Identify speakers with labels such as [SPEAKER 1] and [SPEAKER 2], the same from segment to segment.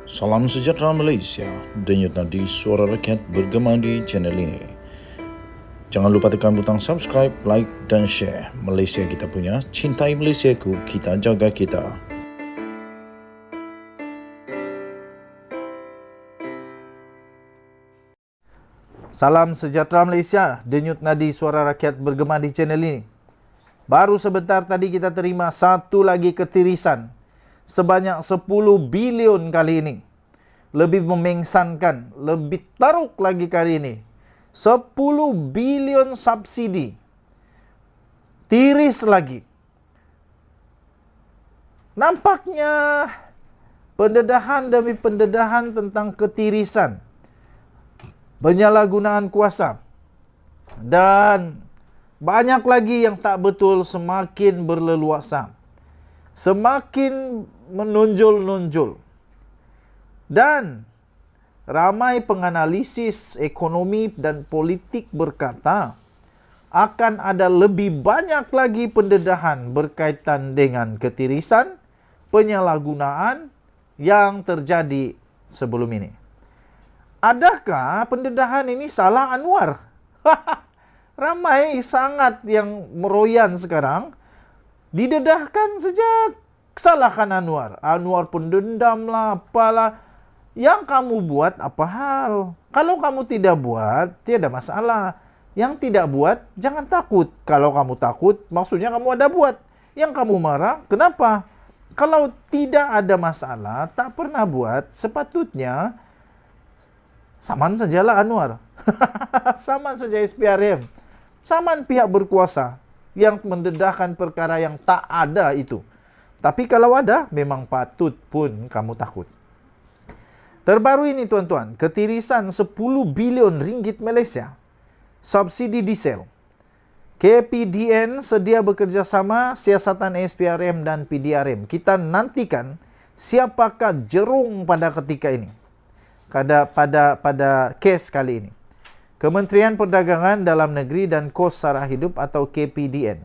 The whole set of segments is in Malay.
[SPEAKER 1] Salam sejahtera Malaysia, denyut nadi suara rakyat bergema di channel ini. Jangan lupa tekan butang subscribe, like dan share. Malaysia kita punya, cintai Malaysiaku, kita jaga kita.
[SPEAKER 2] Salam sejahtera Malaysia, denyut nadi suara rakyat bergema di channel ini. Baru sebentar tadi kita terima satu lagi ketirisan sebanyak 10 bilion kali ini. Lebih memengsankan, lebih teruk lagi kali ini. 10 bilion subsidi. Tiris lagi. Nampaknya pendedahan demi pendedahan tentang ketirisan, penyalahgunaan kuasa, dan banyak lagi yang tak betul semakin berleluasa, semakin menonjol-nonjol. Dan ramai penganalisis ekonomi dan politik berkata akan ada lebih banyak lagi pendedahan berkaitan dengan ketirisan, penyalahgunaan yang terjadi sebelum ini. Adakah pendedahan ini salah Anwar? Ramai sangat yang meroyan sekarang didedahkan sejak salahkan Anwar. Anwar pendendam lah, apalah. Yang kamu buat apa hal? Kalau kamu tidak buat, tiada masalah. Yang tidak buat, jangan takut. Kalau kamu takut, maksudnya kamu ada buat. Yang kamu marah, kenapa? Kalau tidak ada masalah, tak pernah buat, sepatutnya saman sajalah Anwar. Saman saja SPRM. Saman pihak berkuasa yang mendedahkan perkara yang tak ada itu. Tapi kalau ada, memang patut pun kamu takut. Terbaru ini tuan-tuan, ketirisan 10 bilion ringgit Malaysia. Subsidi diesel. KPDN sedia bekerjasama siasatan SPRM dan PDRM. Kita nantikan siapakah jerung pada ketika ini. Pada kes kali ini. Kementerian Perdagangan Dalam Negeri dan Kos Sara Hidup atau KPDN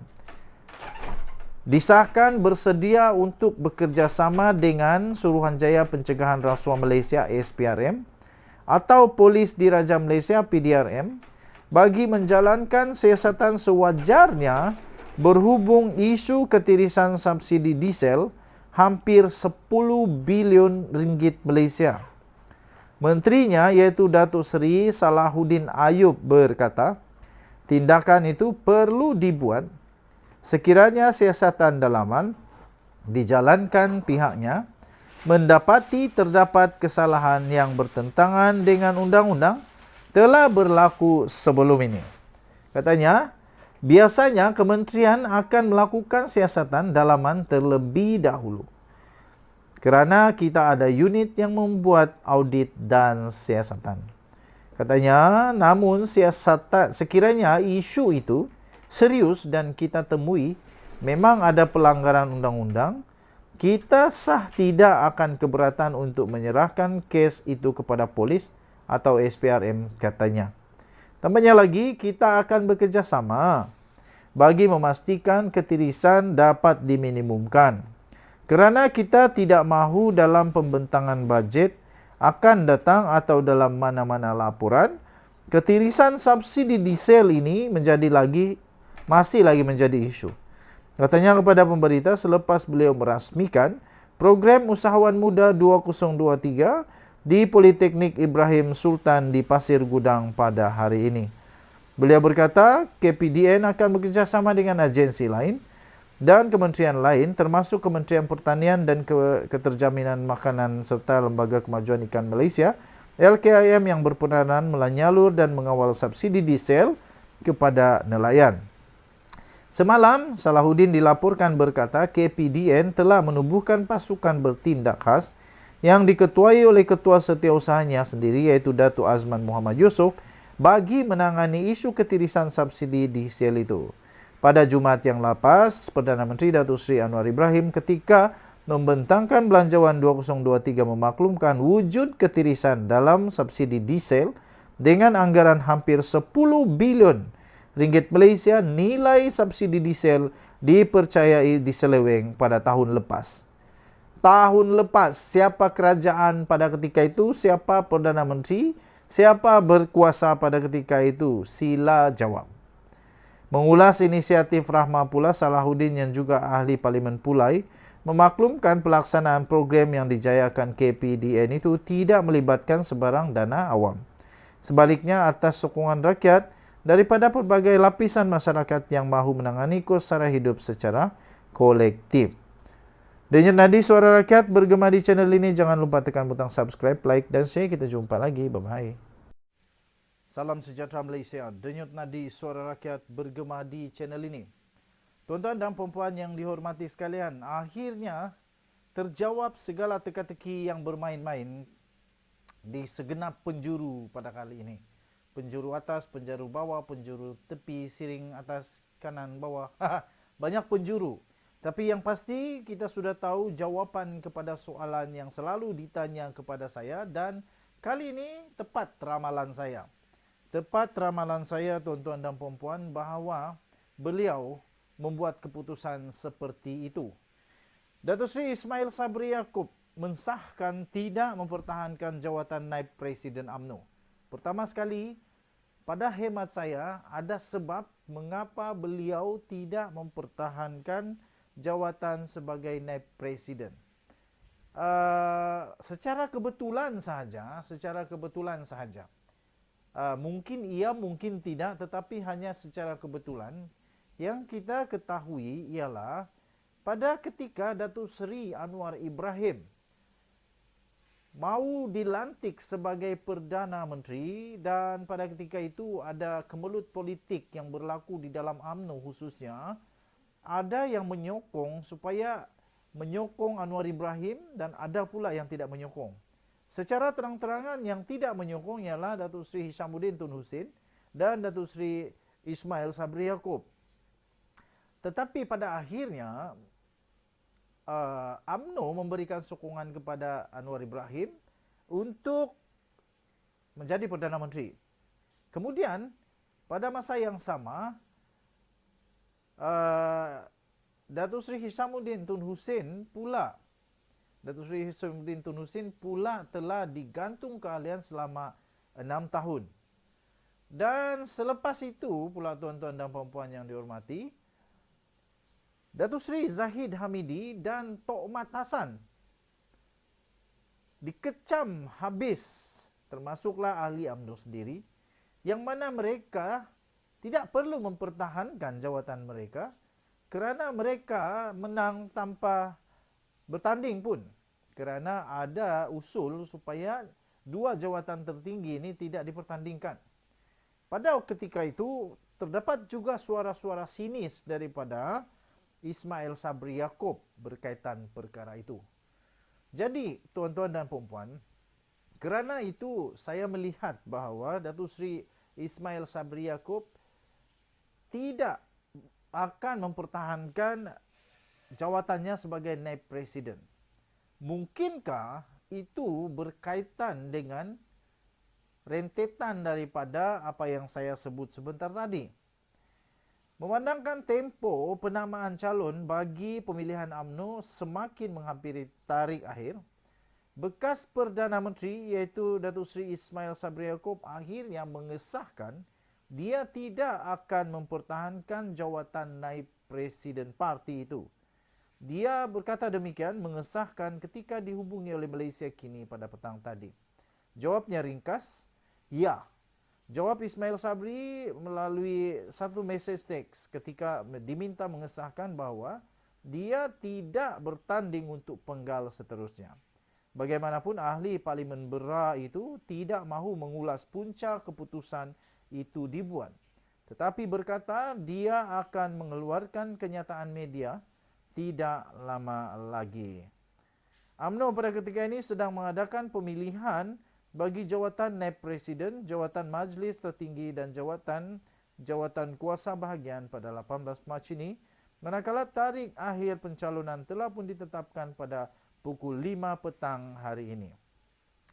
[SPEAKER 2] disahkan bersedia untuk bekerjasama dengan Suruhanjaya Pencegahan Rasuah Malaysia SPRM atau Polis Diraja Malaysia PDRM bagi menjalankan siasatan sewajarnya berhubung isu ketirisan subsidi diesel hampir 10 bilion ringgit Malaysia. Menterinya iaitu Datuk Seri Salahuddin Ayub berkata, tindakan itu perlu dibuat sekiranya siasatan dalaman dijalankan pihaknya mendapati terdapat kesalahan yang bertentangan dengan undang-undang telah berlaku sebelum ini. Katanya, biasanya kementerian akan melakukan siasatan dalaman terlebih dahulu. Kerana kita ada unit yang membuat audit dan siasatan. Katanya, namun siasatan sekiranya isu itu serius dan kita temui memang ada pelanggaran undang-undang, kita sah tidak akan keberatan untuk menyerahkan kes itu kepada polis atau SPRM katanya. Tambahnya lagi, kita akan bekerjasama bagi memastikan ketirisan dapat diminimumkan. Kerana kita tidak mahu dalam pembentangan bajet akan datang atau dalam mana-mana laporan, ketirisan subsidi diesel ini masih lagi menjadi isu. Katanya kepada pemberita selepas beliau merasmikan program Usahawan Muda 2023 di Politeknik Ibrahim Sultan di Pasir Gudang pada hari ini. Beliau berkata, KPDN akan bekerjasama dengan agensi lain dan kementerian lain termasuk Kementerian Pertanian dan Keterjaminan Makanan serta Lembaga Kemajuan Ikan Malaysia LKIM yang berperanan menyalur dan mengawal subsidi diesel kepada nelayan. Semalam, Salahuddin dilaporkan berkata KPDN telah menubuhkan pasukan bertindak khas yang diketuai oleh Ketua Setiausahanya sendiri iaitu Datuk Azman Muhammad Yusof bagi menangani isu ketirisan subsidi diesel itu. Pada Jumaat yang lepas, Perdana Menteri Datuk Seri Anwar Ibrahim ketika membentangkan Belanjawan 2023 memaklumkan wujud ketirisan dalam subsidi diesel dengan anggaran hampir 10 bilion ringgit Malaysia. Nilai subsidi diesel dipercayai diseleweng pada tahun lepas. tahun lepas siapa kerajaan pada ketika itu, siapa Perdana Menteri, siapa berkuasa pada ketika itu. Sila jawab. Mengulas inisiatif Rahma pula, Salahuddin yang juga ahli Parlimen Pulai memaklumkan pelaksanaan program yang dijayakan KPDN itu tidak melibatkan sebarang dana awam. Sebaliknya, atas sokongan rakyat daripada pelbagai lapisan masyarakat yang mahu menangani kos sara hidup secara kolektif. Denyut nadi suara rakyat bergema di channel ini. Jangan lupa tekan butang subscribe, like dan share. Kita jumpa lagi. Bye-bye. Salam sejahtera Malaysia. Denyut nadi suara rakyat bergema di channel ini. Tuan-tuan dan puan-puan yang dihormati sekalian, akhirnya terjawab segala teka-teki yang bermain-main di segenap penjuru pada kali ini. Penjuru atas, penjuru bawah, penjuru tepi, siring atas, kanan, bawah. Banyak penjuru. Tapi yang pasti kita sudah tahu jawapan kepada soalan yang selalu ditanya kepada saya, dan kali ini tepat ramalan saya. Tepat ramalan saya, tuan-tuan dan puan-puan, bahawa beliau membuat keputusan seperti itu. Datuk Seri Ismail Sabri Yaakob mensahkan tidak mempertahankan jawatan Naib Presiden UMNO. Pertama sekali, pada hemat saya ada sebab mengapa beliau tidak mempertahankan jawatan sebagai Naib Presiden. Secara kebetulan sahaja. Mungkin iya, mungkin tidak, tetapi hanya secara kebetulan. Yang kita ketahui ialah pada ketika Datuk Seri Anwar Ibrahim mau dilantik sebagai Perdana Menteri, dan pada ketika itu ada kemelut politik yang berlaku di dalam UMNO khususnya. Ada yang menyokong supaya menyokong Anwar Ibrahim dan ada pula yang tidak menyokong. Secara terang-terangan yang tidak menyokong ialah Datuk Seri Hishamuddin Tun Hussein dan Datuk Seri Ismail Sabri Yaakob. Tetapi pada akhirnya UMNO memberikan sokongan kepada Anwar Ibrahim untuk menjadi Perdana Menteri. Kemudian pada masa yang sama Datuk Seri Hishamuddin Tun Hussein pula telah digantung keahlian selama 6 tahun. Dan selepas itu pula, tuan-tuan dan puan-puan yang dihormati, Datuk Seri Zahid Hamidi dan Tok Mat Hassan dikecam habis, termasuklah ahli UMNO sendiri, yang mana mereka tidak perlu mempertahankan jawatan mereka kerana mereka menang tanpa bertanding pun. Kerana ada usul supaya dua jawatan tertinggi ini tidak dipertandingkan. Pada ketika itu terdapat juga suara-suara sinis daripada Ismail Sabri Yaakob berkaitan perkara itu. Jadi tuan-tuan dan puan-puan, kerana itu saya melihat bahawa Datuk Seri Ismail Sabri Yaakob tidak akan mempertahankan jawatannya sebagai Naib Presiden. Mungkinkah itu berkaitan dengan rentetan daripada apa yang saya sebut sebentar tadi? Memandangkan tempo penamaan calon bagi pemilihan UMNO semakin menghampiri tarikh akhir, bekas Perdana Menteri iaitu Datuk Seri Ismail Sabri Yaakob akhirnya mengesahkan dia tidak akan mempertahankan jawatan Naib Presiden parti itu. Dia berkata demikian, mengesahkan ketika dihubungi oleh Malaysia Kini pada petang tadi. Jawabnya ringkas, ya. Jawab Ismail Sabri melalui satu mesej teks ketika diminta mengesahkan bahawa dia tidak bertanding untuk penggal seterusnya. Bagaimanapun ahli Parlimen Berar itu tidak mahu mengulas punca keputusan itu dibuat. Tetapi berkata dia akan mengeluarkan kenyataan media tidak lama lagi. UMNO pada ketika ini sedang mengadakan pemilihan bagi jawatan Naib Presiden, jawatan Majlis Tertinggi dan jawatan kuasa bahagian pada 18 Mac ini, manakala tarikh akhir pencalonan telah pun ditetapkan pada pukul 5 petang hari ini.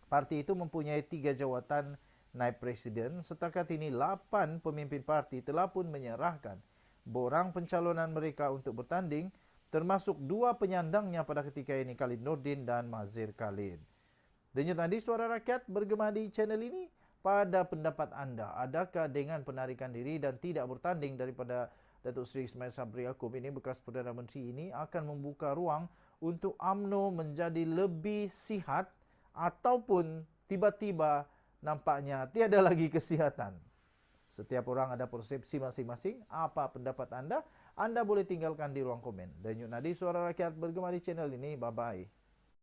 [SPEAKER 2] Parti itu mempunyai 3 jawatan Naib Presiden. Setakat ini 8 pemimpin parti telah pun menyerahkan borang pencalonan mereka untuk bertanding termasuk dua penyandangnya pada ketika ini, Khalid Nordin dan Mazhir Khalid. Denyut nadi suara rakyat bergema di channel ini. Pada pendapat anda, adakah dengan penarikan diri dan tidak bertanding daripada Datuk Seri Ismail Sabri Yaakob ini, bekas Perdana Menteri ini, akan membuka ruang untuk UMNO menjadi lebih sihat ataupun tiba-tiba nampaknya tiada lagi kesihatan? Setiap orang ada persepsi masing-masing. Apa pendapat anda? Anda boleh tinggalkan di ruang komen. Denyut nadi suara rakyat bergema di channel ini. Bye-bye.